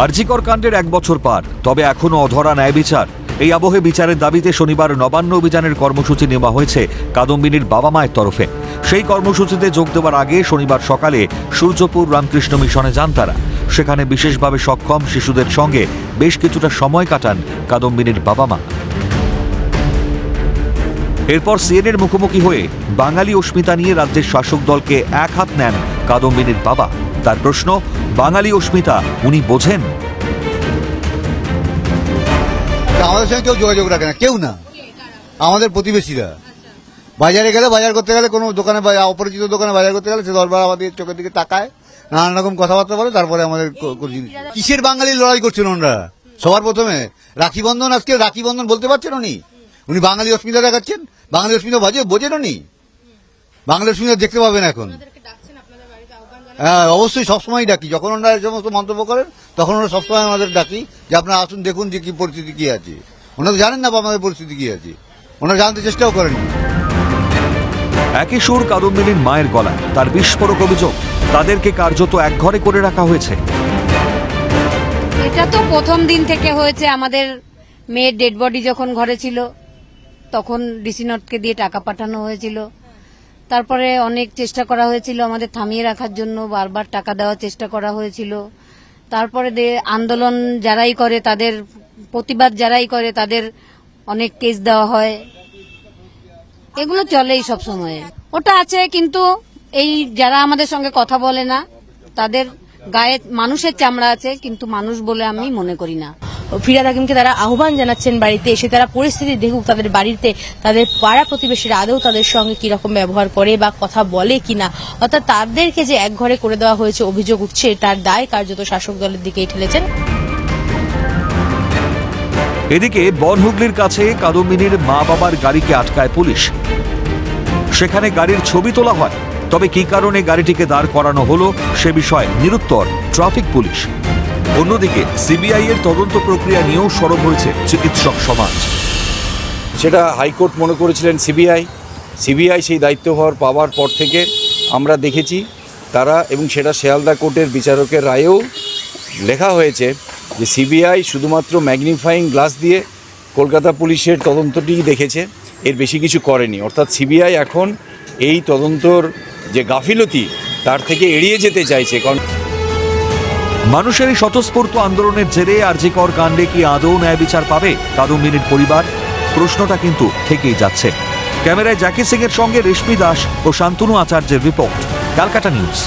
আরজিকর কাণ্ডের 1 বছর পার, তবে এখনো অধরা ন্যায় বিচার। এই আবহে বিচারের দাবিতে শনিবার নবান্ন অভিযানের কর্মসূচি নেওয়া হয়েছে কাদম্বিনীর বাবা মায়ের তরফে। সেই কর্মসূচিতে যোগ দেওয়ার আগে শনিবার সকালে সূর্যপুর রামকৃষ্ণ মিশনে যান তারা। সেখানে বিশেষভাবে সক্ষম শিশুদের সঙ্গে বেশ কিছুটা সময় কাটান কাদম্বিনীর বাবা মা। এরপর সিএনএর মুখোমুখি হয়ে বাঙালি অস্মিতা নিয়ে রাজ্যের শাসক দলকে এক হাত নেন কাদম্বিনীর বাবা। তার প্রশ্ন, বাঙালি অস্মিতা উনি বোঝেন? আমাদের সঙ্গে কেউ যোগাযোগ রাখে না, কেউ না। আমাদের প্রতিবেশীরা বাজারে গেলে, বাজার করতে গেলে, কোনো দোকানে অপরিচিত দোকানে বাজার করতে গেলে সে দরবার আমাদের চোখের দিকে তাকায়, নানান রকম কথাবার্তা বলে, তারপরে আমাদের কিসের বাঙালি লড়াই করছেন ওনারা? সবার প্রথমে রাখি বন্ধন, আজকে রাখি বন্ধন বলতে পারছেন উনি? উনি বাঙালি অস্মিতা দেখাচ্ছেন। বাঙালি অস্মিতা বোঝেন উনি? বাঙালি অস্মিতা দেখতে পাবেন এখন। হ্যাঁ, অবশ্যই সবসময় ডাকি। যখন ওনারা এই সমস্ত মন্তব্য করেন তখন ওরা সবসময় আমাদের ডাকি যে আপনারা আসুন, দেখুন যে কি পরিস্থিতি কি আছে। ওনারা জানেন না আমাদের পরিস্থিতি কি আছে, ওনারা জানতে চেষ্টাও করেন। একই সুর কাদম্বিনীর মায়ের গলা। তার বিস্ফোরক অভিযোগ, তাদেরকে কার্যত একঘরে করে রাখা হয়েছে। এটা তো প্রথম দিন থেকে হয়েছে। আমাদের মেয়ের ডেড বডি যখন ঘরে ছিল তখন ডিসি নটকে দিয়ে টাকা পাঠানো হয়েছিল। তারপরে অনেক চেষ্টা করা হয়েছিল আমাদের থামিয়ে রাখার জন্য, বারবার টাকা দেওয়ার চেষ্টা করা হয়েছিল। তারপরে আন্দোলন যারাই করে, তাদের প্রতিবাদ যারাই করে, তাদের অনেক কেস দেওয়া হয়। এগুলো চলেই সব সময়। ওটা আছে, কিন্তু এই যারা আমাদের সঙ্গে কথা বলে না, তাদের গায়ে মানুষের চামড়া আছে, কিন্তু মানুষ বলে আমি মনে করি না। ফিরহাদ হাকিমকে তারা আহ্বান জানাচ্ছেন বাড়িতে এসে তারা পরিস্থিতি দেখুক, তাদের বাড়িতে তাদের পাড়া প্রতিবেশীরা আদৌ তাদের সঙ্গে কিরকম ব্যবহার করে বা কথা বলে কিনা। অর্থাৎ তাদেরকে যে একঘরে করে দেওয়া হয়েছে অভিযোগ উঠছে, তার দায় কার্যত শাসক দলের দিকেই ঠেলেছেন। এদিকে বনহুগলির কাছে কাদম্বিনীর মা বাবার গাড়িকে আটকায় পুলিশ। সেখানে গাড়ির ছবি তোলা হয়, তবে কি কারণে গাড়িটিকে দাঁড় করানো হলো সে বিষয়ে নিরুত্তর ট্রাফিক পুলিশ। অন্যদিকে সিবিআই এর তদন্ত প্রক্রিয়া নিয়েও সরব হয়েছে চিকিৎসক সমাজ। সেটা হাইকোর্ট মনে করেছিলেন সিবিআই সেই দায়িত্বভার পাওয়ার পর থেকে আমরা দেখেছি তারা, এবং সেটা শিয়ালদা কোর্টের বিচারকের রায়েও লেখা হয়েছে যে সিবিআই শুধুমাত্র ম্যাগনিফাইং গ্লাস দিয়ে কলকাতা পুলিশের তদন্তটি দেখেছে, এর বেশি কিছু করেনি। অর্থাৎ সিবিআই এখন এই তদন্তর যে গাফিলতি তার থেকে এড়িয়ে যেতে চাইছে। কারণ মানুষের এই স্বতঃস্ফূর্ত আন্দোলনের জেরে আরজিকর কাণ্ডে কি আদৌ ন্যায় বিচার পাবে কাদম্বিনীর পরিবার? প্রশ্নটা কিন্তু থেকেই যাচ্ছে। ক্যামেরায় জ্যাকি সিং এর সঙ্গে রেশমি দাস ও শান্তনু আচার্যের রিপোর্ট, ক্যালকাটা নিউজ।